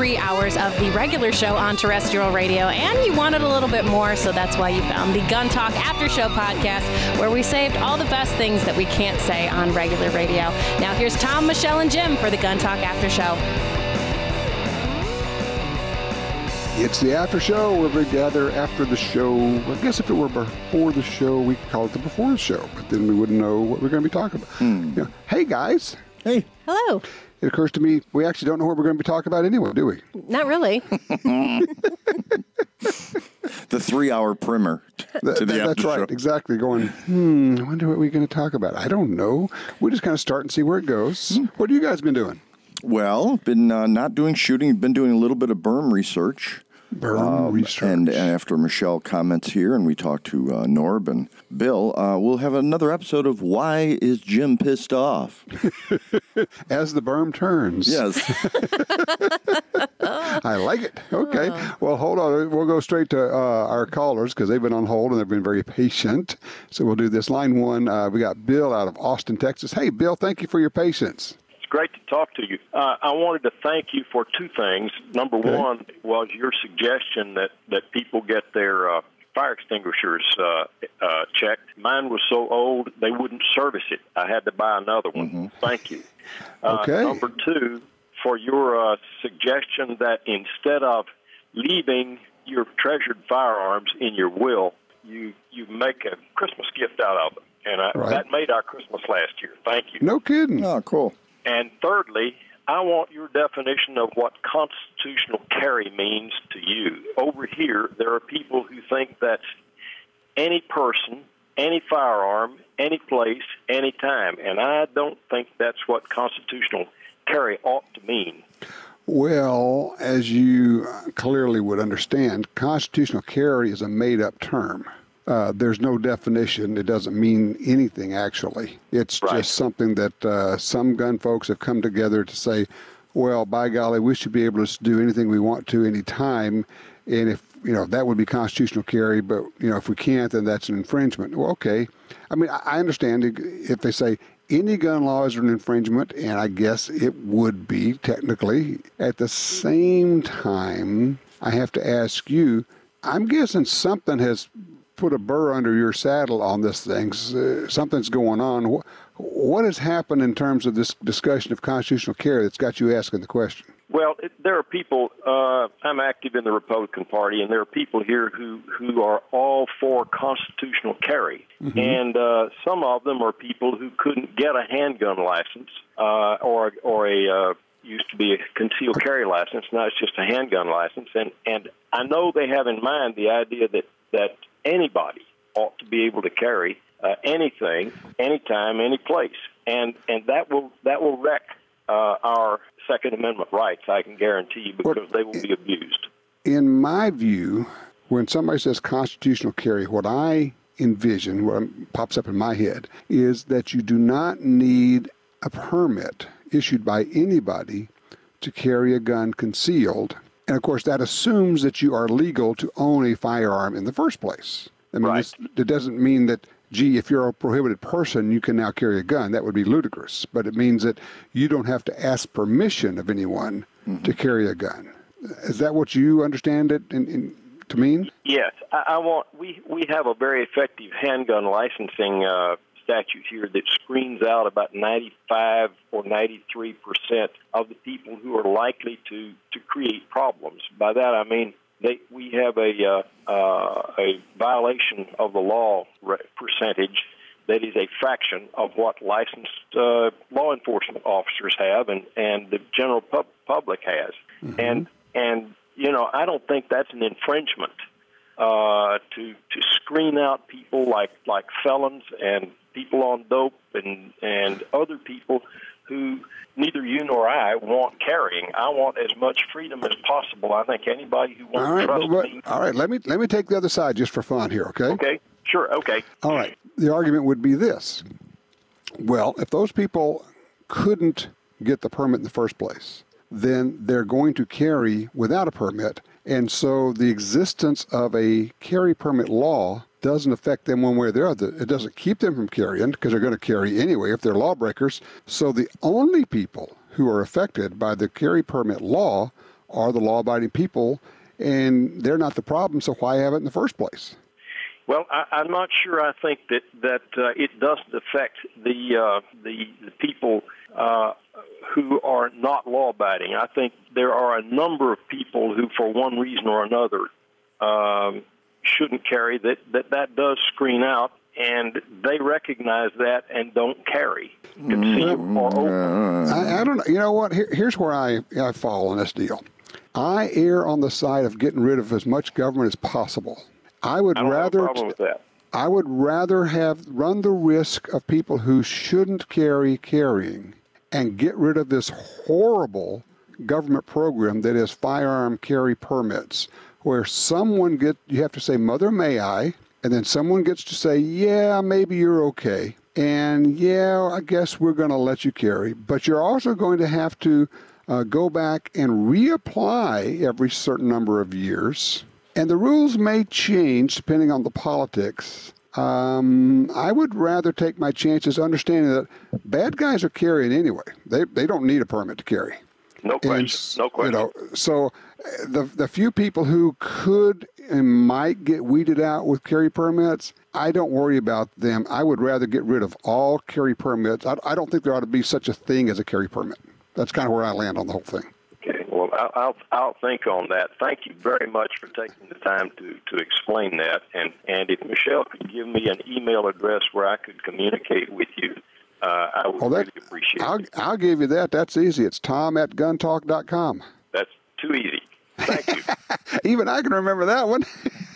3 hours of the regular show on terrestrial radio, and you wanted a little bit more, so that's why you found the Gun Talk After Show podcast, where we saved all the best things that we can't say on regular radio. Now here's Tom, Michelle, and Jim for the Gun Talk After Show. It's the after show where we gather after the show. I guess if it were before the show, we could call it the before the show, but then we wouldn't know what we're going to be talking about. You know, hey, guys. Hey. Hello. It occurs to me we actually don't know what we're going to be talking about anyway, do we? Not really. The 3-hour primer to the after That's right, show. Exactly. Going, I wonder what we're going to talk about. I don't know. We just kind of start and see where it goes. What have you guys been doing? Well, been not doing shooting, been doing a little bit of Berm research. Research. And after Michelle comments here and we talk to Norb and Bill, we'll have another episode of Why is Jim Pissed Off? As the berm turns. Yes. I like it. Okay. Well, hold on. We'll go straight to our callers because they've been on hold and they've been very patient. So we'll do this. Line one, we got Bill out of Austin, Texas. Hey, Bill, thank you for your patience. Great to talk to you. I wanted to thank you for two things. Number one was your suggestion that people get their fire extinguishers checked. Mine was so old they wouldn't service it. I had to buy another one. Thank you. Number two, for your suggestion that instead of leaving your treasured firearms in your will, you make a Christmas gift out of them. And that made our Christmas last year. Thank you. No kidding. Oh, cool. And thirdly, I want your definition of what constitutional carry means to you. Over here, there are people who think that's any person, any firearm, any place, any time. And I don't think that's what constitutional carry ought to mean. Well, as you clearly would understand, constitutional carry is a made-up term. There's no definition. It doesn't mean anything, actually. It's just something that some gun folks have come together to say, well, by golly, we should be able to do anything we want to any time. And if, that would be constitutional carry, but, if we can't, then that's an infringement. Well, okay. I mean, I understand if they say any gun law is an infringement, and I guess it would be technically. At the same time, I have to ask you, I'm guessing something has put a burr under your saddle on this thing. Something's going on. What has happened in terms of this discussion of constitutional carry that's got you asking the question? Well, there are people, I'm active in the Republican Party, and there are people here who are all for constitutional carry. And some of them are people who couldn't get a handgun license or a used to be a concealed carry license. Now it's just a handgun license. And I know they have in mind the idea that anybody ought to be able to carry anything, anytime, any place, and that will wreck our Second Amendment rights. I can guarantee you, because they will be abused. In my view, when somebody says constitutional carry, what I envision, what pops up in my head, is that you do not need a permit issued by anybody to carry a gun concealed. And, of course, that assumes that you are legal to own a firearm in the first place. I mean, it doesn't mean that, if you're a prohibited person, you can now carry a gun. That would be ludicrous. But it means that you don't have to ask permission of anyone to carry a gun. Is that what you understand it to mean? Yes. We have a very effective handgun licensing statute here that screens out about 95 or 93% of the people who are likely to create problems. By that I mean we have a violation of the law percentage that is a fraction of what licensed law enforcement officers have and the general public has. And I don't think that's an infringement to screen out people like felons and people on dope and other people who neither you nor I want carrying. I want as much freedom as possible. I think anybody who wants to trust me. All right, let me take the other side just for fun here, okay? Okay, sure, okay. All right, the argument would be this. Well, if those people couldn't get the permit in the first place, then they're going to carry without a permit, and so the existence of a carry permit law doesn't affect them one way or the other. It doesn't keep them from carrying because they're going to carry anyway if they're lawbreakers. So the only people who are affected by the carry permit law are the law-abiding people, and they're not the problem, so why have it in the first place? Well, I'm not sure. I think that it doesn't affect the people who are not law-abiding. I think there are a number of people who, for one reason or another, shouldn't carry. That does screen out, and they recognize that and don't carry. I don't know. You know what? Here's where I fall on this deal. I err on the side of getting rid of as much government as possible. I would rather have a problem with that. I would rather have run the risk of people who shouldn't carrying and get rid of this horrible government program that is firearm carry permits, where you have to say, "Mother, may I?" and then someone gets to say, "Yeah, maybe you're okay." And yeah, I guess we're going to let you carry, but you're also going to have to go back and reapply every certain number of years. And the rules may change depending on the politics. I would rather take my chances understanding that bad guys are carrying anyway. They don't need a permit to carry. No question. No question. So the few people who could and might get weeded out with carry permits, I don't worry about them. I would rather get rid of all carry permits. I don't think there ought to be such a thing as a carry permit. That's kind of where I land on the whole thing. Okay. Well, I'll think on that. Thank you very much for taking the time to explain that. And if Michelle could give me an email address where I could communicate with you, I would really appreciate it. I'll give you that. That's easy. It's tom@guntalk.com. That's too easy. Thank you. Even I can remember that one.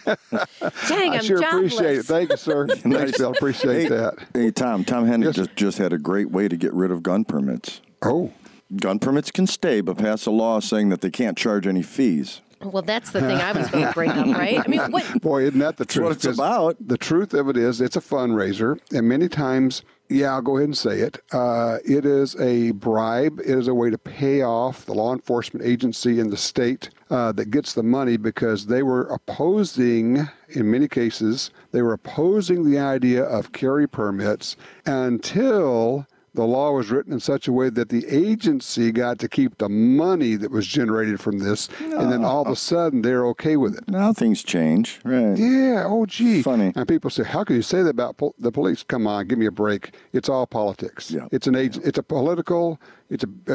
Dang, I sure appreciate it. Thank you, sir. Thanks, Bill. Appreciate that. Hey, Tom Hennig just had a great way to get rid of gun permits. Oh. Gun permits can stay, but pass a law saying that they can't charge any fees. Well, that's the thing I was going to bring up, right? I mean, what? Boy, isn't that the truth? That's what it's about. The truth of it is it's a fundraiser, and many times, I'll go ahead and say it, it is a bribe. It is a way to pay off the law enforcement agency in the state that gets the money because they were opposing, in many cases, the idea of carry permits until the law was written in such a way that the agency got to keep the money that was generated from this, and then all of a sudden they're okay with it. Now things change, right? Yeah, oh gee. Funny. And people say, how can you say that about the police? Come on, give me a break. It's all politics. Yeah. It's a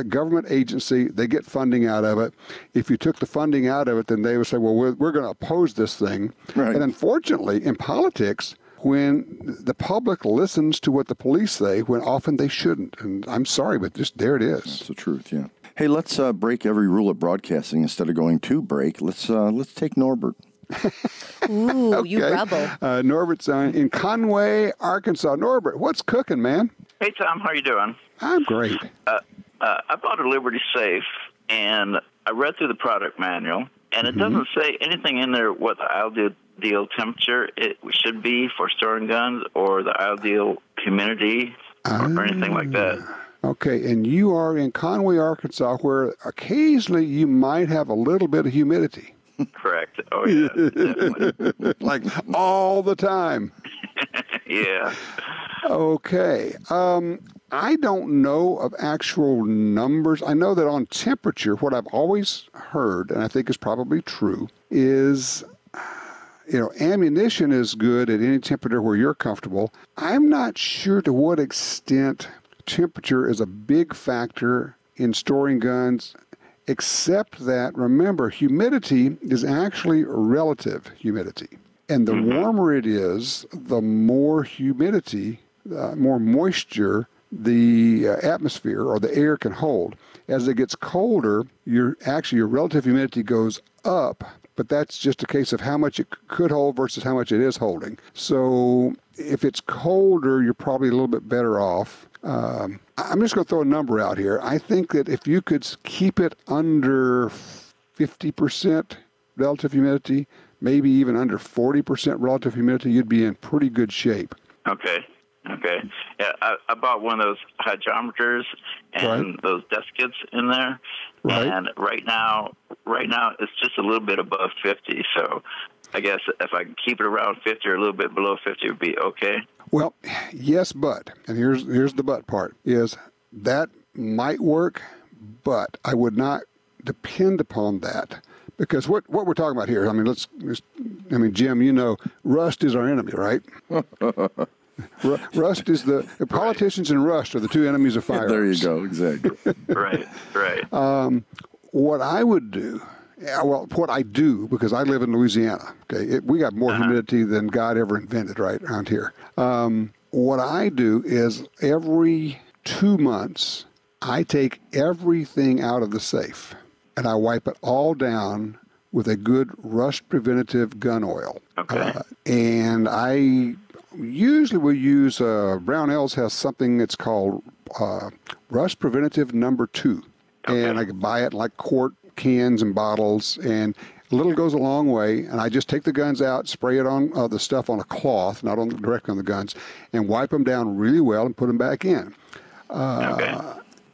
government agency. They get funding out of it. If you took the funding out of it, then they would say, well, we're going to oppose this thing. Right. And unfortunately, in politics, when the public listens to what the police say, when often they shouldn't. And I'm sorry, but just there it is. That's the truth, yeah. Hey, let's break every rule of broadcasting instead of going to break. Let's take Norbert. Ooh, okay. You rebel. Norbert's in Conway, Arkansas. Norbert, what's cooking, man? Hey, Tom, how you doing? I'm great. I bought a Liberty Safe, and I read through the product manual, and it doesn't say anything in there what the ideal temperature it should be for storing guns or the ideal humidity or anything like that. Okay, and you are in Conway, Arkansas, where occasionally you might have a little bit of humidity. Correct. Oh, yeah, definitely. Like all the time. Yeah. Okay. I don't know of actual numbers. I know that on temperature, what I've always heard, and I think is probably true, is ammunition is good at any temperature where you're comfortable. I'm not sure to what extent temperature is a big factor in storing guns, except that, remember, humidity is actually relative humidity. And the warmer it is, the more humidity, more moisture the atmosphere or the air can hold. As it gets colder, your relative humidity goes up, but that's just a case of how much it could hold versus how much it is holding. So if it's colder, you're probably a little bit better off. I'm just going to throw a number out here. I think that if you could keep it under 50% relative humidity, maybe even under 40% relative humidity, you'd be in pretty good shape. Okay. Yeah, I bought one of those hydrometers and those desk kits in there. Right. And right now it's just a little bit above 50. So I guess if I can keep it around 50 or a little bit below 50 would be okay. Well, yes, but, and here's the but part, is that might work, but I would not depend upon that. Because what we're talking about here, I mean, Jim, you know, rust is our enemy, right? Rust is politicians and rust are the two enemies of firearms. There you go, exactly. Right. What I would do, what I do, because I live in Louisiana, okay, we got more humidity than God ever invented right around here. What I do is every 2 months, I take everything out of the safe and I wipe it all down with a good rust preventative gun oil. Okay. And I usually will use, Brownells has something that's called Rust Preventative No. 2. Okay. And I can buy it like quart cans and bottles, and a little goes a long way. And I just take the guns out, spray it on the stuff on a cloth, not directly on the guns, and wipe them down really well and put them back in. Okay.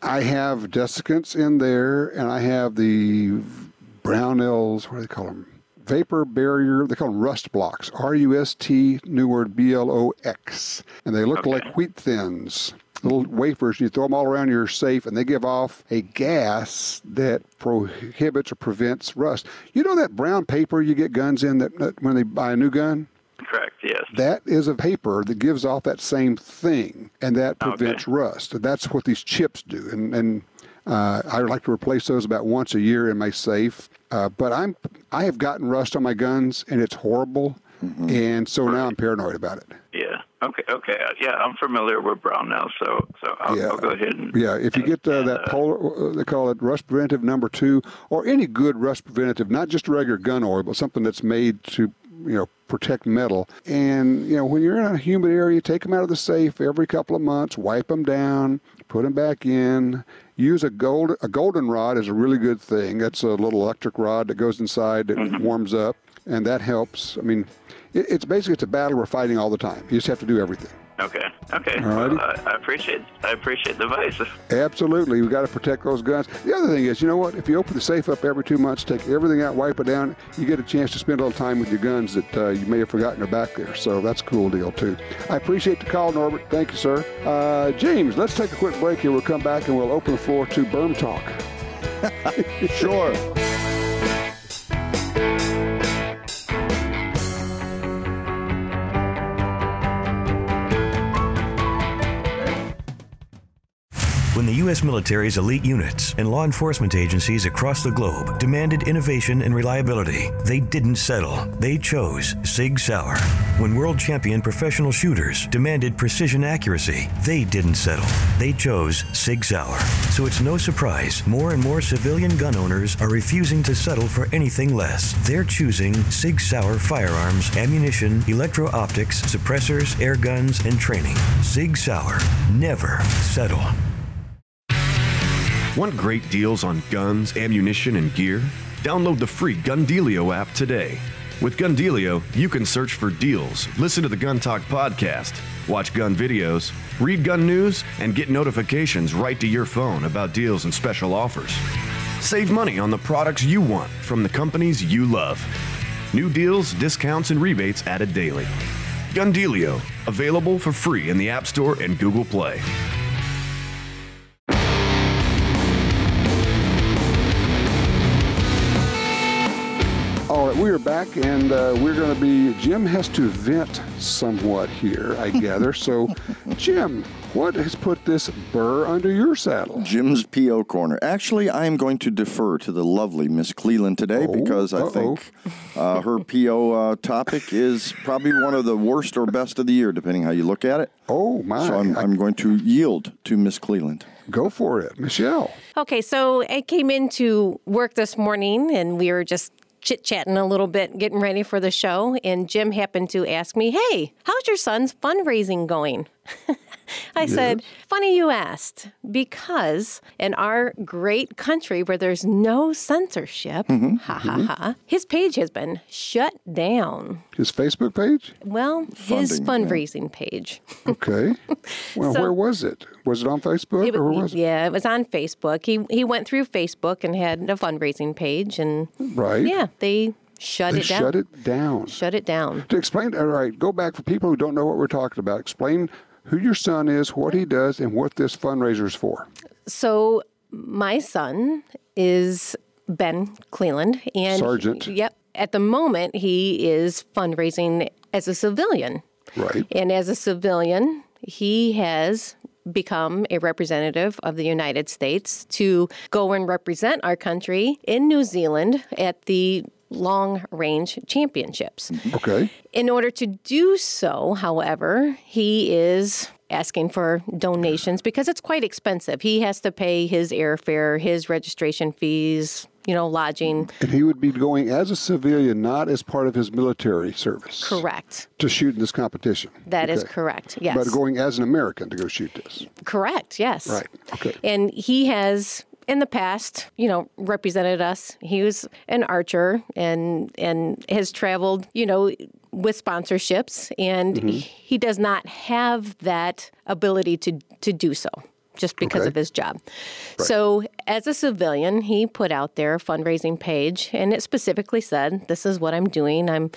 I have desiccants in there, and I have the Brownells, what do they call them? Vapor barrier, they call them rust blocks, R-U-S-T, new word B-L-O-X. And they look like wheat thins, little wafers. You throw them all around your safe, and they give off a gas that prohibits or prevents rust. You know that brown paper you get guns in that when they buy a new gun? Correct, yes. That is a paper that gives off that same thing, and that prevents rust. That's what these chips do. And I like to replace those about once a year in my safe. But I have gotten rust on my guns, and it's horrible. And so now I'm paranoid about it. Yeah. Okay. Yeah, I'm familiar with Brownell, so I'll go ahead and... Yeah, if you get that polar, they call it Rust Preventive No. 2, or any good rust preventative, not just regular gun oil, but something that's made to, protect metal. And, when you're in a humid area, take them out of the safe every couple of months, wipe them down, put them back in. Use a goldenrod is a really good thing. That's a little electric rod that goes inside that warms up, and that helps. I mean, it's basically a battle we're fighting all the time. You just have to do everything. Okay. Alrighty. Well, I appreciate the advice. Absolutely. We've got to protect those guns. The other thing is, you know what? If you open the safe up every 2 months, take everything out, wipe it down, you get a chance to spend a little time with your guns that you may have forgotten are back there. So that's a cool deal, too. I appreciate the call, Norbert. Thank you, sir. James, let's take a quick break here. We'll come back and we'll open the floor to Berm Talk. Sure. When the U.S. military's elite units and law enforcement agencies across the globe demanded innovation and reliability, they didn't settle. They chose Sig Sauer. When world champion professional shooters demanded precision accuracy, they didn't settle. They chose Sig Sauer. So it's no surprise more and more civilian gun owners are refusing to settle for anything less. They're choosing Sig Sauer firearms, ammunition, electro-optics, suppressors, air guns, and training. Sig Sauer. Never settle. Want great deals on guns, ammunition, and gear? Download the free Gundealio app today. With Gundealio, you can search for deals, listen to the Gun Talk podcast, watch gun videos, read gun news, and get notifications right to your phone about deals and special offers. Save money on the products you want from the companies you love. New deals, discounts, and rebates added daily. Gundealio, available for free in the App Store and Google Play. All right, we are back, and we're going to be, Jim has to vent somewhat here, I gather. So, Jim, what has put this burr under your saddle? Jim's P.O. Corner. Actually, I am going to defer to the lovely Miss Cleland today because I think her P.O. topic is probably one of the worst or best of the year, depending how you look at it. Oh, my. So I'm going to yield to Miss Cleland. Go for it. Michelle. Okay, so I came into work this morning, and we were just chit-chatting a little bit, getting ready for the show, and Jim happened to ask me, hey, how's your son's fundraising going? I said, funny you asked, because in our great country where there's no censorship, his page has been shut down. His Facebook page? Well, his fundraising page. Okay. Well, where was it? Was it on Facebook or where was it? Yeah, it was on Facebook. He went through Facebook and had a fundraising page, and they shut it down. Shut it down. Shut it down. To explain, all right, go back for people who don't know what we're talking about. Explain who your son is, what he does, and what this fundraiser is for. So my son is Ben Cleland. And Sergeant. Yep. At the moment, he is fundraising as a civilian. Right. And as a civilian, he has become a representative of the United States to go and represent our country in New Zealand at the long-range championships. Okay. In order to do so, however, he is asking for donations because it's quite expensive. He has to pay his airfare, his registration fees, lodging. And he would be going as a civilian, not as part of his military service. Correct. To shoot in this competition. That is correct, yes. But going as an American to go shoot this. Correct, yes. Right, okay. And he has, in the past, represented us. He was an archer and has traveled, with sponsorships, and he does not have that ability to do so, just because of his job. Right. So as a civilian, he put out there a fundraising page, and it specifically said, this is what I'm doing. I'm,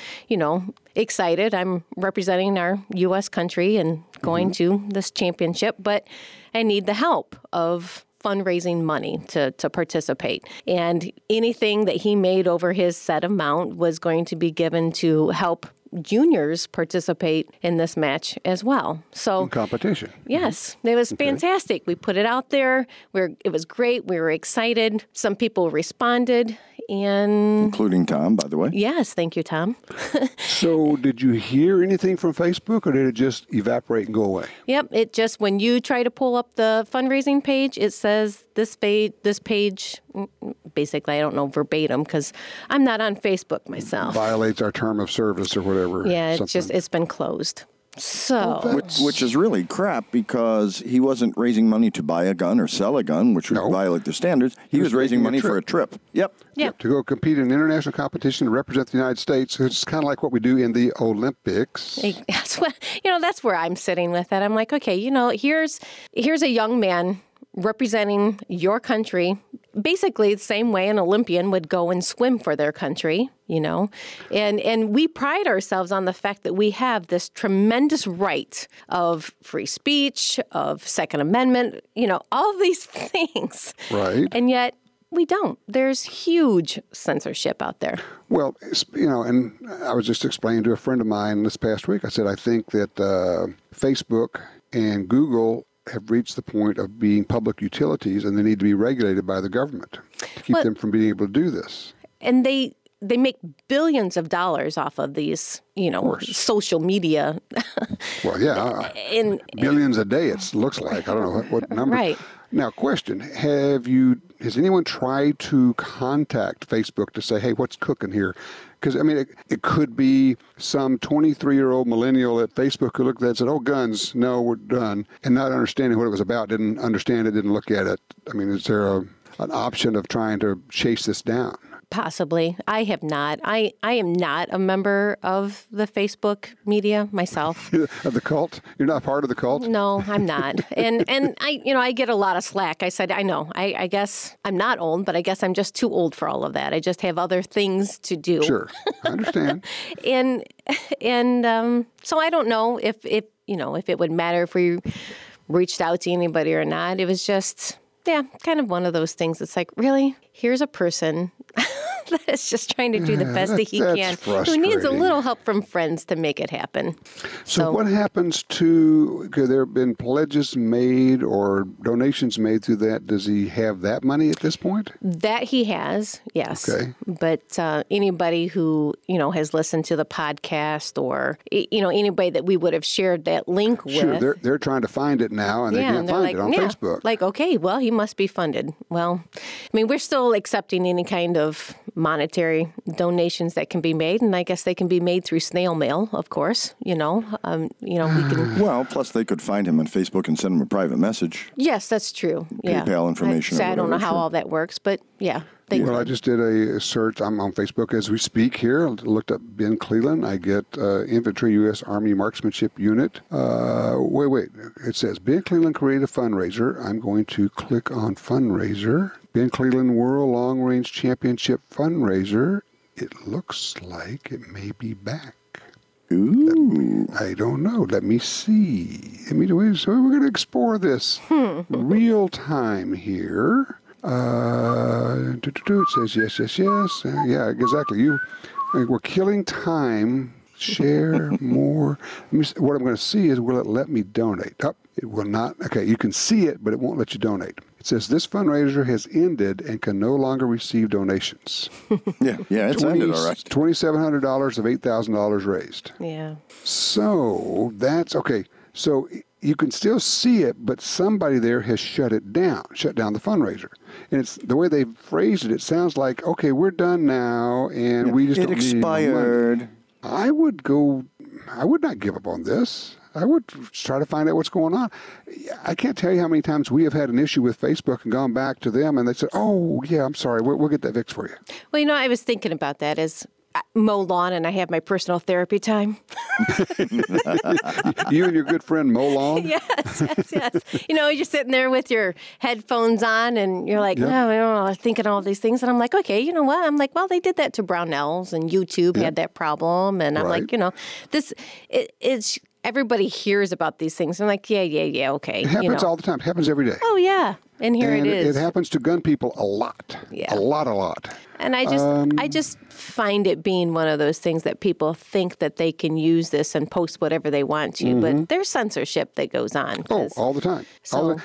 excited. I'm representing our U.S. country and going to this championship, but I need the help of fundraising money to participate. And anything that he made over his set amount was going to be given to help juniors participate in this match as well. So in competition. Yes, it was fantastic. We put it out there. It was great. We were excited. Some people responded, and including Tom, by the way. Yes, thank you, Tom. So did you hear anything from Facebook, or did it just evaporate and go away? Yep, it just, when you try to pull up the fundraising page, it says this page, basically, I don't know verbatim because I'm not on Facebook myself. Violates our term of service or whatever. Yeah, it's been closed. So, which is really crap because he wasn't raising money to buy a gun or sell a gun, which would violate the standards. He was raising money for a trip. Yep. To go compete in an international competition to represent the United States. It's kind of like what we do in the Olympics. That's where I'm sitting with it. I'm like, okay, here's a young man representing your country, basically the same way an Olympian would go and swim for their country, and we pride ourselves on the fact that we have this tremendous right of free speech, of Second Amendment, all of these things. Right. And yet we don't. There's huge censorship out there. Well, and I was just explaining to a friend of mine this past week, I said, I think that Facebook and Google have reached the point of being public utilities, and they need to be regulated by the government to keep them from being able to do this. And they make billions of dollars off of these, social media. Well, yeah, billions a day. It looks like. I don't know what number. Right. Now, question: has anyone tried to contact Facebook to say, "Hey, what's cooking here"? Because, it could be some 23-year-old millennial at Facebook who looked at it and said, oh, guns, no, we're done, and not understanding what it was about, didn't understand it, didn't look at it. Is there an option of trying to chase this down? Possibly. I have not. I am not a member of the Facebook media myself. Of the cult? You're not part of the cult? No, I'm not. And I get a lot of slack. I said, I know. I guess I'm not old, but I guess I'm just too old for all of that. I just have other things to do. Sure. I understand. So I don't know if it would matter if we reached out to anybody or not. It was just, kind of one of those things. It's like, really? Here's a person that is just trying to do the best that he can, who needs a little help from friends to make it happen. So what happens could there have been pledges made or donations made through that? Does he have that money at this point? That he has, yes. Okay. But anybody who, has listened to the podcast or, anybody that we would have shared that link with. Sure, they're trying to find it now, and they can't find it on Facebook. Like, okay, well, he must be funded. Well, we're still accepting any kind of monetary donations that can be made, and I guess they can be made through snail mail, of course. We can. Well, plus they could find him on Facebook and send him a private message. Yes, that's true. PayPal information. I don't know how all that works, but yeah. Well, I just did a search. I'm on Facebook as we speak here. I looked up Ben Cleland. I get Infantry U.S. Army Marksmanship Unit. Wait. It says Ben Cleland created a fundraiser. I'm going to click on fundraiser. Ben Cleland World Long Range Championship fundraiser. It looks like it may be back. Ooh. I don't know. Let me see. So we're going to explore this real time here. It says yes. Yeah, exactly. We're killing time. Share more. What I'm going to see is, will it let me donate? Oh, it will not. Okay, you can see it, but it won't let you donate. It says this fundraiser has ended and can no longer receive donations. Yeah, it's ended, all right. $2,700 of $8,000 raised. Yeah. So that's okay. So you can still see it, but somebody there has shut down the fundraiser. And it's the way they phrased it. It sounds like, okay, we're done now, and we just don't need any more money. It expired. I would not give up on this. I would try to find out what's going on. I can't tell you how many times we have had an issue with Facebook and gone back to them, and they said, "Oh, yeah, I'm sorry, we'll get that fixed for you." Well, I was thinking about that as I mow lawn and I have my personal therapy time. You and your good friend mow lawn? Yes. You're sitting there with your headphones on and you're like, no, I don't know, thinking all these things. And I'm like, okay, you know what? I'm like, well, they did that to Brownells and YouTube had that problem. And I'm like, it's everybody hears about these things. I'm like, yeah, okay. It happens all the time. It happens every day. Oh, yeah. And here it is. It happens to gun people a lot. Yeah. A lot. And I just find it being one of those things that people think that they can use this and post whatever they want to, but there's censorship that goes on. Oh, all the time.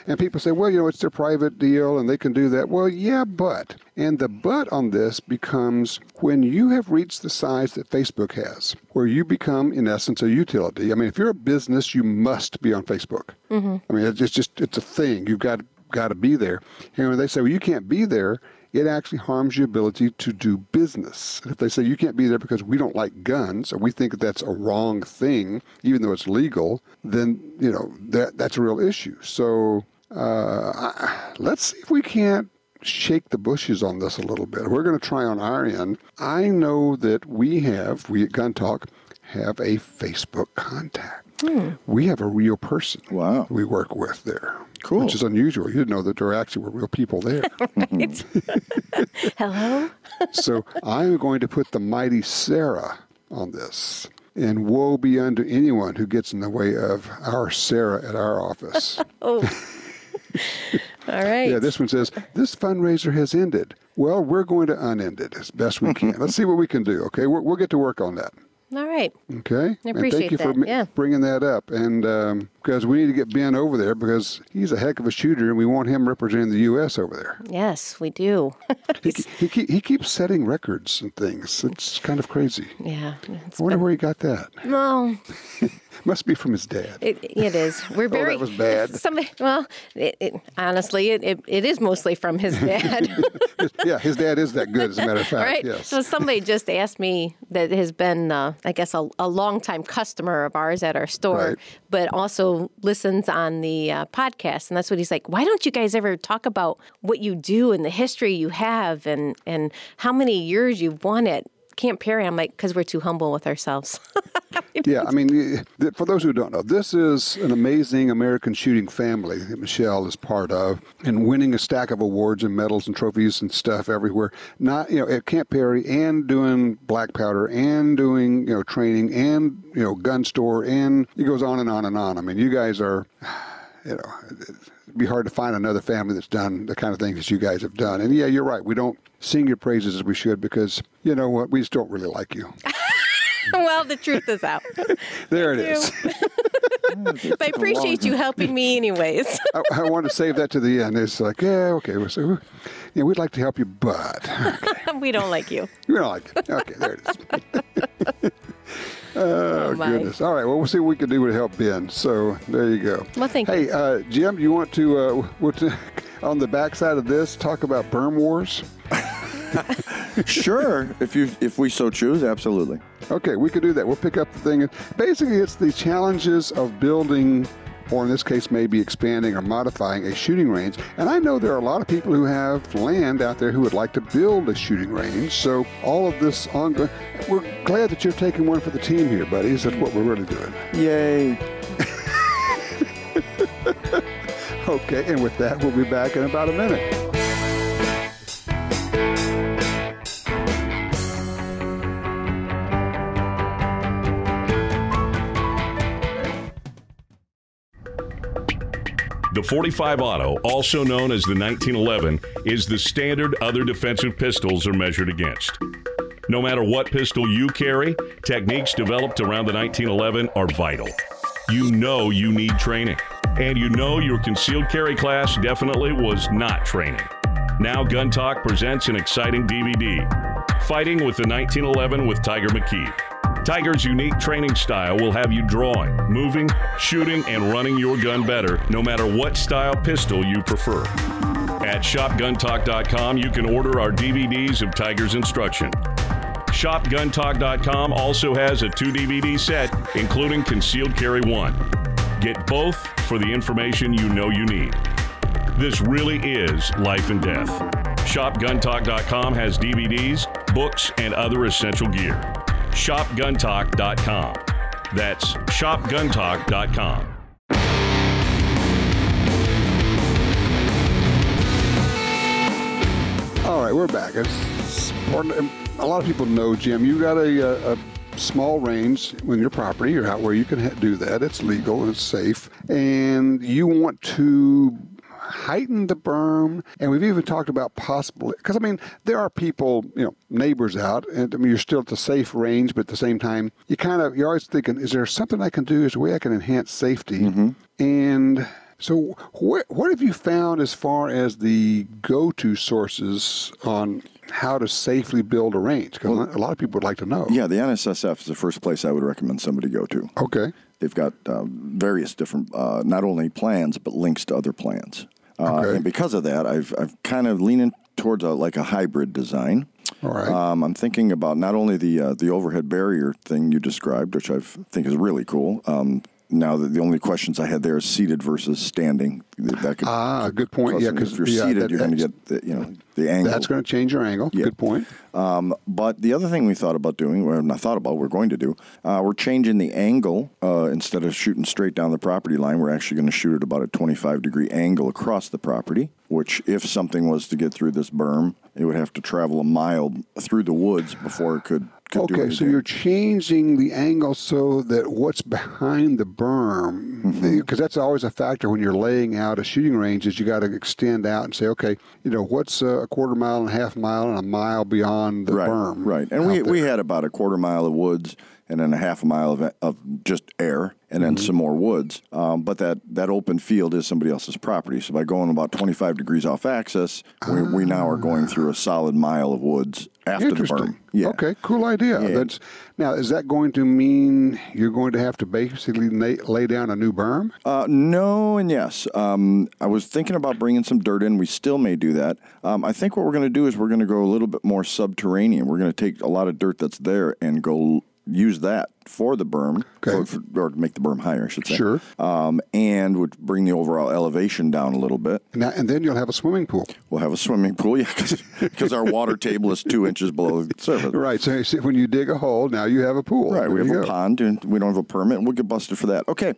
And people say, well, it's their private deal and they can do that. Well, yeah, but. And the but on this becomes when you have reached the size that Facebook has, where you become, in essence, a utility. I mean, if you're a business, you must be on Facebook. Mm-hmm. I mean, it's a thing. You've got to be there. And when they say, well, you can't be there, it actually harms your ability to do business. And if they say you can't be there because we don't like guns or we think that's a wrong thing, even though it's legal, then, that's a real issue. So let's see if we can't shake the bushes on this a little bit. We're going to try on our end. I know that we at Gun Talk have a Facebook contact. We have a real person we work with there. Cool. Which is unusual. You didn't know that there actually were real people there. Right. Hello? So I'm going to put the mighty Sarah on this. And woe be unto anyone who gets in the way of our Sarah at our office. Oh. All right. Yeah, this one says, this fundraiser has ended. Well, we're going to unend it as best we can. Let's see what we can do, okay? We'll get to work on that. All right. Okay. I appreciate and thank you for bringing that up. And because we need to get Ben over there because he's a heck of a shooter and we want him representing the U.S. over there. Yes, we do. he keeps setting records and things. It's kind of crazy. Yeah. I wonder where he got that. No. Must be from his dad. It is. We're very. Oh, that was bad. Honestly, it is mostly from his dad. Yeah, his dad is that good, as a matter of fact. Right. Yes. So somebody just asked me that has been, I guess, a longtime customer of ours at our store, but also listens on the podcast, and that's what he's like. Why don't you guys ever talk about what you do and the history you have, and how many years you've won at Camp Perry? I'm like, because we're too humble with ourselves. Yeah, I mean, for those who don't know, this is an amazing American shooting family that Michelle is part of, and winning a stack of awards and medals and trophies and stuff everywhere. Not, at Camp Perry and doing black powder and doing, training and, gun store, and it goes on and on and on. I mean, you guys are, it'd be hard to find another family that's done the kind of things that you guys have done. And yeah, you're right. We don't sing your praises as we should because, you know what, we just don't really like you. Well, the truth is out. There it is. But I appreciate you helping me anyways. I want to save that to the end. It's like, okay, we'd like to help you, but... Okay. We don't like you. We don't like you. Okay, there it is. Oh, goodness. All right, well, we'll see what we can do to help Ben. So there you go. Well, thank you. Hey, Jim, do you want to, on the backside of this, talk about Berm Wars? Sure, if we so choose, absolutely. Okay, we can do that. We'll pick up the thing. Basically, it's the challenges of building, or in this case, maybe expanding or modifying a shooting range. And I know there are a lot of people who have land out there who would like to build a shooting range. So all of this ongoing, we're glad that you're taking one for the team here, buddies. That's what we're really doing. Yay. Okay, and with that, we'll be back in about a minute. The .45 Auto, also known as the 1911, is the standard other defensive pistols are measured against. No matter what pistol you carry, techniques developed around the 1911 are vital. You know you need training, and you know your concealed carry class definitely was not training. Now Gun Talk presents an exciting DVD, Fighting with the 1911 with Tiger McKee. Tiger's unique training style will have you drawing, moving, shooting, and running your gun better, no matter what style pistol you prefer. At ShopGunTalk.com, you can order our DVDs of Tiger's instruction. ShopGunTalk.com also has a 2-DVD set, including Concealed Carry 1. Get both for the information you know you need. This really is life and death. ShopGunTalk.com has DVDs, books, and other essential gear. ShopGunTalk.com. That's ShopGunTalk.com. All right, we're back. A lot of people know, Jim, you got a small range on your property or out where you can do that. It's legal and it's safe. And you want to heighten the berm, and we've even talked about possibly, because I mean, there are people, neighbors out, and I mean, you're still at the safe range, but at the same time, you're always thinking, is there something I can do? Is there a way I can enhance safety? Mm-hmm. And so what have you found as far as the go-to sources on how to safely build a range? Because a lot of people would like to know. Yeah, the NSSF is the first place I would recommend somebody go to. Okay. They've got various different, not only plans, but links to other plans. Okay. And because of that, I've kind of leaning towards a hybrid design. All right. I'm thinking about not only the overhead barrier thing you described, which I think is really cool. Now, the only questions I had there is seated versus standing. That could, good point. Yeah, because if you're seated, you're going to get the angle. That's going to change your angle. Yeah. Good point. But the other thing we thought about doing, or not thought about, we're going to do, we're changing the angle. Instead of shooting straight down the property line, we're actually going to shoot at about a 25-degree angle across the property, which if something was to get through this berm, it would have to travel a mile through the woods before it could do anything. Okay, so you're changing the angle so that what's behind the berm, because that's always a factor when you're laying out a shooting range, is you got to extend out and say, okay, what's a quarter mile and a half mile and a mile beyond the berm? Right, and we had about a quarter mile of woods and then a half a mile of just air, and then some more woods. But that open field is somebody else's property. So by going about 25 degrees off axis, we now are going through a solid mile of woods after the berm. Yeah. Okay, cool idea. Yeah. Now, is that going to mean you're going to have to basically lay down a new berm? No and yes. I was thinking about bringing some dirt in. We still may do that. I think what we're going to do is we're going to go a little bit more subterranean. We're going to take a lot of dirt that's there and go use that for the berm, or to make the berm higher, I should say. Sure. And would bring the overall elevation down a little bit. And then you'll have a swimming pool. We'll have a swimming pool, yeah, because our water table is 2 inches below the surface. Right, so when you dig a hole, now you have a pool. Right, we have a pond, and we don't have a permit, and we'll get busted for that. Okay.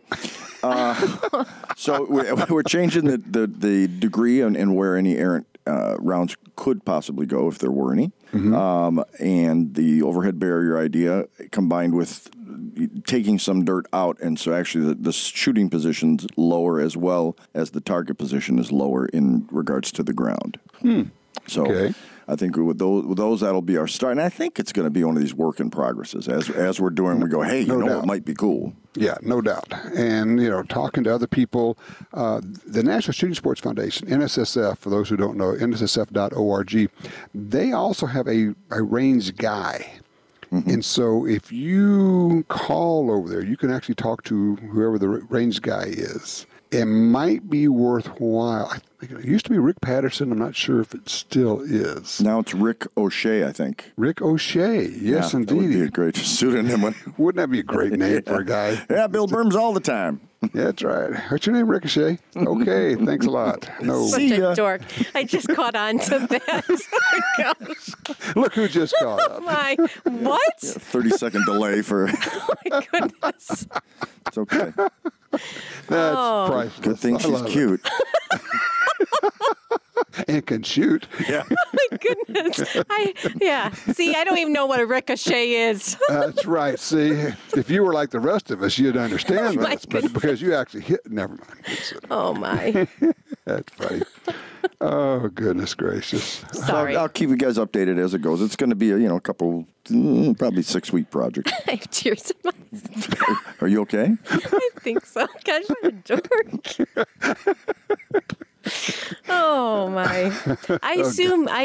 So we're changing the degree and where any errant rounds could possibly go if there were any. And the overhead barrier idea combined with taking some dirt out, and so actually the shooting position's lower as well as the target position is lower in regards to the ground. So I think with those that'll be our start, and I think it's going to be one of these work in progresses. As we're doing, we go, hey, it might be cool. Yeah, no doubt. And, talking to other people, the National Shooting Sports Foundation, NSSF, for those who don't know, nssf.org, they also have a range guy. And so if you call over there, you can actually talk to whoever the range guy is. It might be worthwhile. I think it used to be Rick Patterson. I'm not sure if it still is. Now it's Rick O'Shea, I think. Rick O'Shea. Yes, indeed. That would be a great pseudonym. Wouldn't that be a great name for a guy? Yeah, build berms all the time. Yeah, that's right. What's your name, Ricochet? Okay, thanks a lot. No. Such a dork. I just caught on to that. Oh, gosh. Look who just caught up. What? Yeah, 30-second delay for... Oh, my goodness. It's okay. That's priceless. Good thing she's cute. And can shoot. Yeah. Oh, my goodness. See, I don't even know what a ricochet is. That's right. See, if you were like the rest of us, you'd understand this. But because you actually hit, never mind. Oh, my. That's funny. Oh, goodness gracious. Sorry. I'll keep you guys updated as it goes. It's going to be a couple, probably 6-week project. I have tears in my eyes. Are you okay? I think so. Gosh, I'm a dork. Oh my! I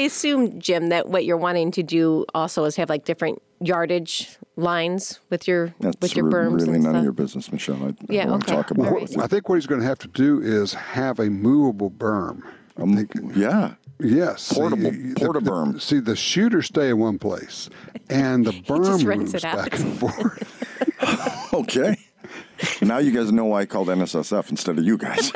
assume, Jim, that what you're wanting to do also is have like different yardage lines with your berms. Really and none stuff. of your business, Michelle. I Yeah, don't want to okay. talk about Right. it. I think what he's going to have to do is have a movable berm. Yeah. Yes. Portable berm. See, the shooters stay in one place, and the berm just rents moves it out. back and forth. Okay. Now you guys know why I called NSSF instead of you guys.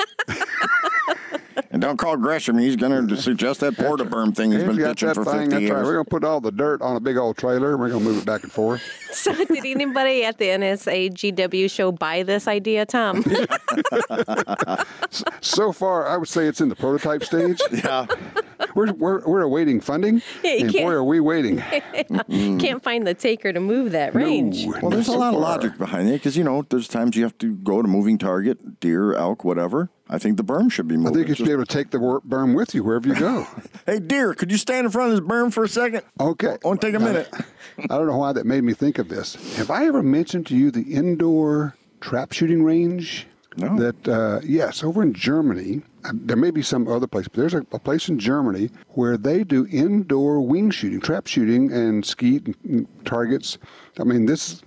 And don't call Gresham. He's going to suggest that porta-berm thing he's been got pitching that for thing, 50 that's years. right. We're going to put all the dirt on a big old trailer, and we're going to move it back and forth. So, did anybody at the NSAGW show buy this idea, Tom? So far, I would say it's in the prototype stage. Yeah. We're awaiting funding, Yeah, you and can't- boy, are we waiting. Can't find the taker to move that range. No, Well, there's a so lot of far. logic behind it because, there's times you have to go to moving target, deer, elk, whatever. I think the berm should be moved. I think you should be able to take the berm with you wherever you go. Hey, deer, could you stand in front of this berm for a second? Okay. Won't take a minute. I don't know why that made me think of this. Have I ever mentioned to you the indoor trap shooting range? No. That, yes, over in Germany, there may be some other place, but there's a place in Germany where they do indoor wing shooting, trap shooting, and skeet and targets. I mean, this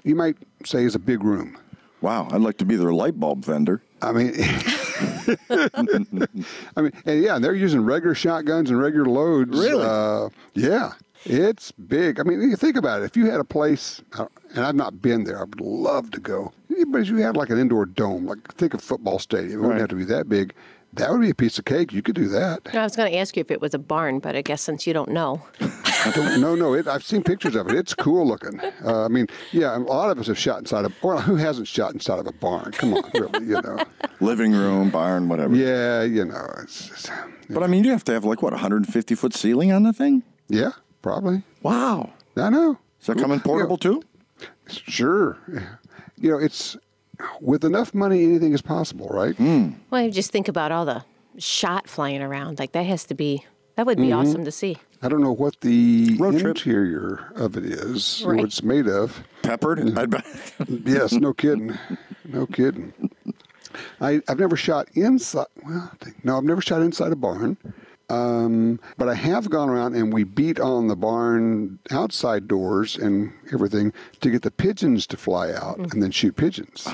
you might say is a big room. Wow, I'd like to be their light bulb vendor. I mean, and yeah, they're using regular shotguns and regular loads. Really? Yeah, it's big. I mean, you think about it. If you had a place, and I've not been there, I would love to go. But if you had like an indoor dome, like think of football stadium, it wouldn't have to be that big. That would be a piece of cake. You could do that. I was going to ask you if it was a barn, but I guess since you don't know. No. I've seen pictures of it. It's cool looking. I mean, yeah, a lot of us have shot inside well, who hasn't shot inside of a barn? Come on, really, Living room, barn, whatever. Yeah, it's just, But I mean, you have to have like, what, 150-foot ceiling on the thing? yeah, probably. Wow. I know. Does that come in portable too? Sure. It's with enough money, anything is possible, right? Mm. Well, I just think about all the shot flying around. Like that would be awesome to see. I don't know what the Road trip. interior of it is, or Right. what it's made of. Peppered? I'd bet. Yes, no kidding. No kidding. I've never shot inside. Well, no, I've never shot inside a barn. But I have gone around and we beat on the barn outside doors and everything to get the pigeons to fly out and then shoot pigeons.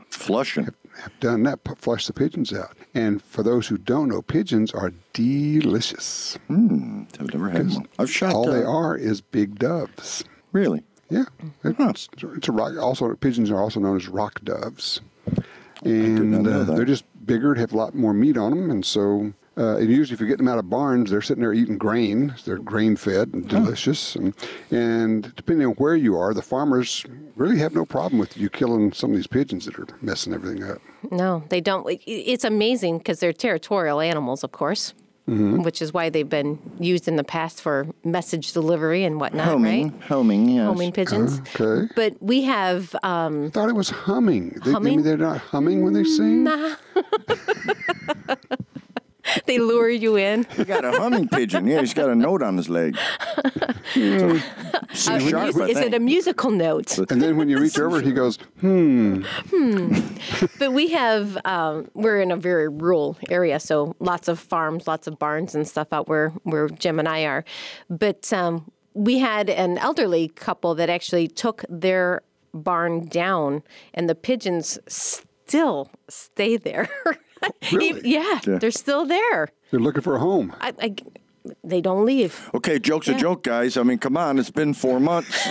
Flushing. Have done that, flush the pigeons out. And for those who don't know, pigeons are delicious. I've never had one. I've shot. All they are is big doves. Really? Yeah, it's a rock. Also, pigeons are also known as rock doves, and know that. they're just bigger, have a lot more meat on them, and so. And usually, if you get them out of barns, they're sitting there eating grain. They're grain-fed and delicious. And depending on where you are, the farmers really have no problem with you killing some of these pigeons that are messing everything up. No, they don't. It's amazing because they're territorial animals, of course, which is why they've been used in the past for message delivery and whatnot, right? Homing, yes. Homing pigeons. Okay. But we have I thought it was humming. Humming? They're not humming when they sing? they lure you in. You got a humming pigeon. Yeah, he's got a note on his leg. C sharp, I Is it think. a musical note? And then when you reach over, he goes, But we have, we're in a very rural area, so lots of farms, lots of barns and stuff out where Jim and I are. But we had an elderly couple that actually took their barn down, and the pigeons still stay there. Really? Yeah, they're still there. they're looking for a home. They don't leave. Okay, joke's a joke, guys. I mean, come on. It's been 4 months.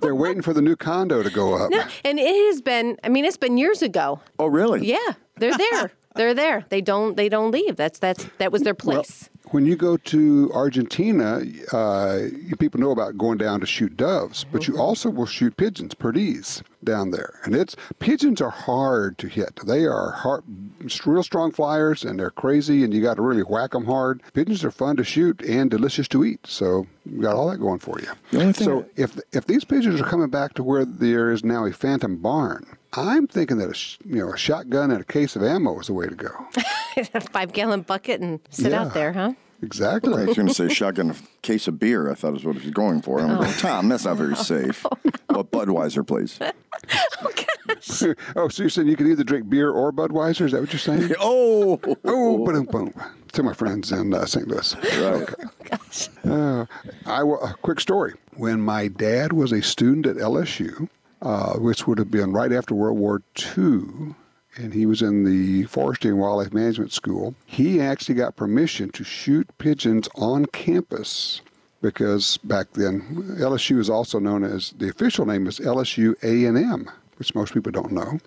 They're waiting for the new condo to go up. No, and it has been, it's been years ago. Oh, really? Yeah, they're there. They're there. They don't leave. That was their place. when you go to Argentina, people know about going down to shoot doves, but you also will shoot pigeons, perdiz, down there. And pigeons are hard to hit. They are real strong flyers, and they're crazy, and you got to really whack them hard. Pigeons are fun to shoot and delicious to eat, so you got all that going for you. So if these pigeons are coming back to where there is now a phantom barn, I'm thinking that a shotgun and a case of ammo is the way to go. A 5-gallon bucket and sit out there, huh? Exactly. I was going to say shotgun, a case of beer. I thought was what he was going for. I'm going, Tom, that's not very safe. But Budweiser, please. Oh, gosh. Oh, so you're saying you can either drink beer or Budweiser? Is that what you're saying? Oh, boom, boom. To my friends in St. Louis. Right. Okay. Oh, gosh. A quick story. When my dad was a student at LSU, which would have been right after World War II, and he was in the Forestry and Wildlife Management School, he actually got permission to shoot pigeons on campus because back then LSU is also known as, the official name is LSU A&M, which most people don't know.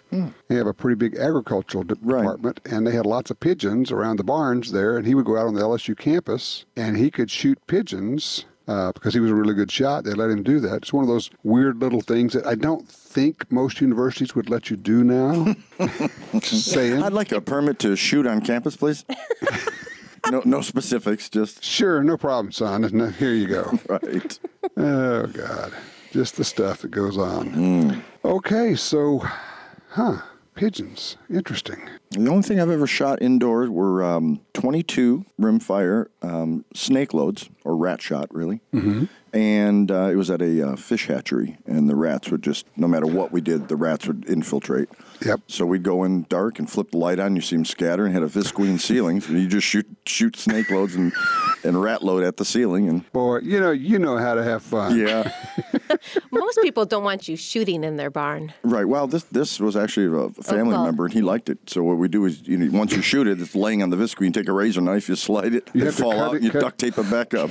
They have a pretty big agricultural department, and they had lots of pigeons around the barns there, and he would go out on the LSU campus, and he could shoot pigeons because he was a really good shot. They let him do that. It's one of those weird little things that I don't think most universities would let you do now. Just saying. I'd like a permit to shoot on campus, please. No specifics, just... Sure, no problem, son. And here you go. Right. Oh, God. Just the stuff that goes on. Okay, so, pigeons. Interesting. The only thing I've ever shot indoors were 22 rimfire snake loads, or rat shot, really. And it was at a fish hatchery, and the rats would just, no matter what we did, the rats would infiltrate. Yep. So we'd go in dark and flip the light on, you see them scatter, and had a visqueen ceiling, and you just shoot snake loads and rat load at the ceiling. And boy, you know how to have fun. Yeah. Most people don't want you shooting in their barn. Right. Well, this was actually a family member, and he liked it. So what we do is, once you shoot it, it's laying on the visqueen. Take a razor knife, you slide it, it fall out, and you duct tape it back up.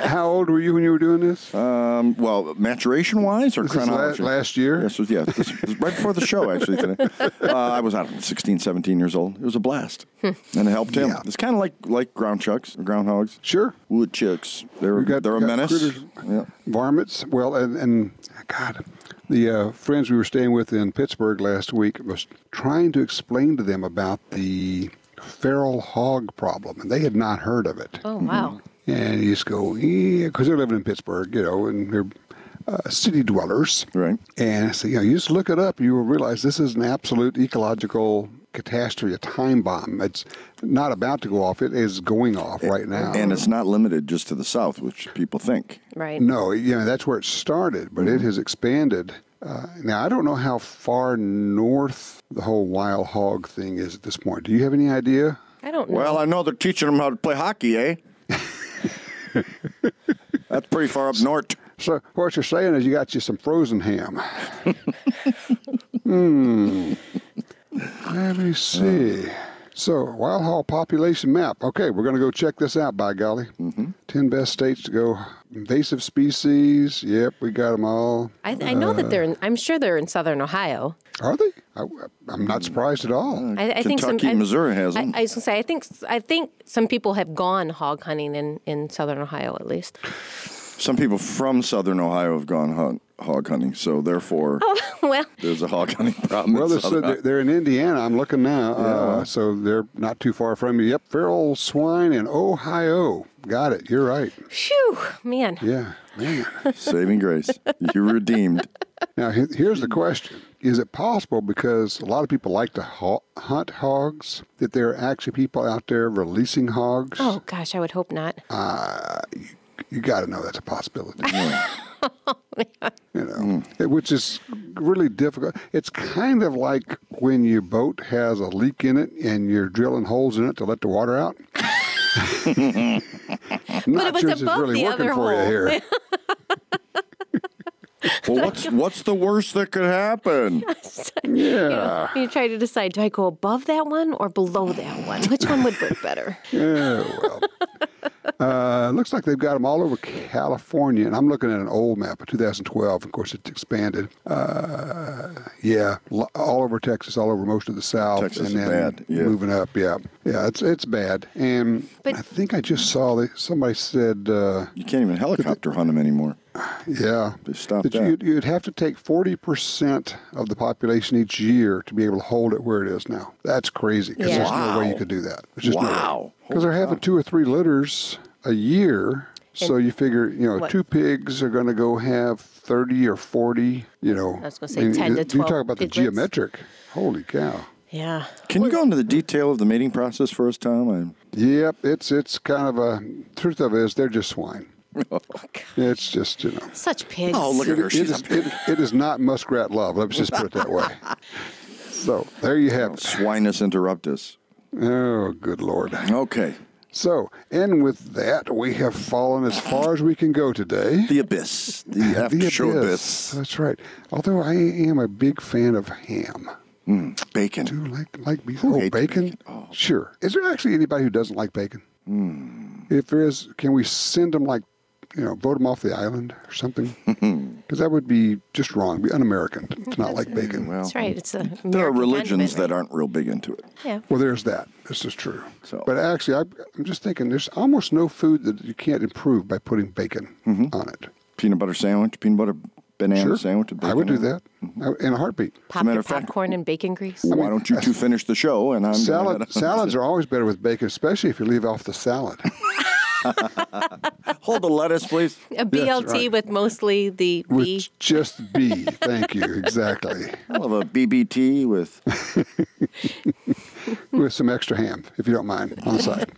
How old were you when you were doing this? Well, maturation-wise or chronology? Last year? Yes, this was right before the show, actually, today. I was, 16, 17 years old. It was a blast. And it helped him. Yeah. It's kind of like groundhogs. Sure. Woodchucks. They're a menace. Critters, yeah. Varmints. Well, and God, the friends we were staying with in Pittsburgh last week was trying to explain to them about the feral hog problem, and they had not heard of it. Oh, wow. And you just go, because they're living in Pittsburgh, and they're city dwellers. Right. And so, you just look it up, you will realize this is an absolute ecological catastrophe, a time bomb. It's not about to go off. It is going off right now. And it's not limited just to the south, which people think. Right. No, that's where it started, but it has expanded. Now, I don't know how far north the whole wild hog thing is at this point. Do you have any idea? I don't know. Well, I know they're teaching them how to play hockey, eh? That's pretty far up north. So what you're saying is you got you some frozen ham. Let me see. So, wild hog population map. Okay, we're going to go check this out, by golly. 10 best states to go. Invasive species. Yep, we got them all. I know that I'm sure they're in southern Ohio. Are they? I'm not surprised at all. I think Kentucky, Missouri has them. I was going to say, I think some people have gone hog hunting in southern Ohio, at least. Some people from southern Ohio have gone hog hunting, so therefore there's a hog hunting problem. Well, they're in Indiana. I'm looking now, so they're not too far from you. Yep, feral swine in Ohio. Got it. You're right. Phew, man. Yeah, man. Saving grace. You're redeemed. Now, here's the question. Is it possible, because a lot of people like to hunt hogs, that there are actually people out there releasing hogs? Oh, gosh, I would hope not. You got to know that's a possibility. Which is really difficult. It's kind of like when your boat has a leak in it and you're drilling holes in it to let the water out. Not sure this is really working for you here. Well, what's the worst that could happen? Yeah. You try to decide, do I go above that one or below that one? Which one would work better? Yeah, well. Looks like they've got them all over California, and I'm looking at an old map of 2012. Of course, it's expanded. Yeah, all over Texas, all over most of the South, Texas and is then bad. Yeah. moving up. Yeah, it's bad. And I think I just saw that somebody said you can't even helicopter hunt them anymore. Yeah, They stopped that. You'd have to take 40% of the population each year to be able to hold it where it is now. That's crazy. Because there's no way you could do that. There's just no way. Because they're having 2 or 3 litters a year. So you figure, 2 pigs are going to go have 30 or 40, I was going to say 10 to 12 You talk about the piglets. Geometric. Holy cow. Yeah. Can you go into the detail of the mating process for us, Tom? Yep, it's kind of a, truth of it is they're just swine. It's just, Such pigs. Oh, look at her. She's a pig. It is not muskrat love. Let's just put it that way. So there you have it. Swinus interruptus. Oh, good Lord. Okay. So, and with that, we have fallen as far as we can go today. The abyss. The after-show abyss. That's right. Although I am a big fan of ham. Bacon. Do you like beef? Who hates bacon? bacon? Oh. Sure. Is there actually anybody who doesn't like bacon? If there is, can we send them vote them off the island or something? Because that would be just wrong. It'd be un-American to not like bacon. Well, That's right. It's there are religions that aren't real big into it. Yeah. Well, there's that. This is true. So. But actually, I'm just thinking there's almost no food that you can't improve by putting bacon on it. Peanut butter sandwich, peanut butter banana sandwich with bacon. I would do on it. that in a heartbeat. Pop your popcorn and bacon grease. Why don't you two finish the show? And I'm Salads are always better with bacon, especially if you leave off the salad. Hold the lettuce, please. A BLT right. with mostly the B. With just B. Thank you. Exactly. I'll have a BBT with... With some extra ham, if you don't mind, on the side.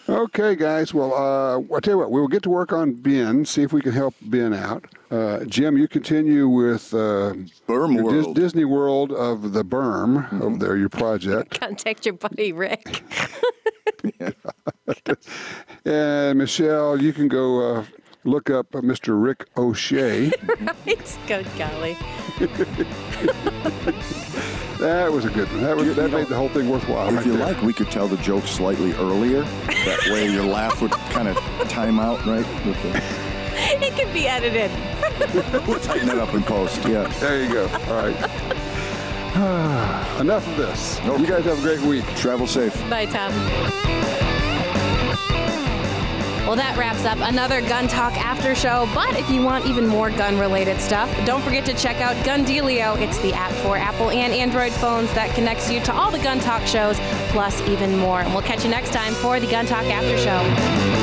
Okay, guys. Well, I'll tell you what. We will get to work on Ben, see if we can help Ben out. Jim, you continue with Berm your World. Disney World of the Berm over there, your project. Contact your buddy Rick. And Michelle, you can go look up Mr. Rick O'Shea. It's good, golly. That was a good one. That made the whole thing worthwhile. If you like, we could tell the joke slightly earlier. That way your laugh would kind of time out, right? It can be edited. We'll tighten it up in post, yeah. There you go. All right. Enough of this. Okay. You guys have a great week. Travel safe. Bye, Tom. Well, that wraps up another Gun Talk After Show. But if you want even more gun-related stuff, don't forget to check out Gundealio. It's the app for Apple and Android phones that connects you to all the Gun Talk shows, plus even more. And we'll catch you next time for the Gun Talk After Show.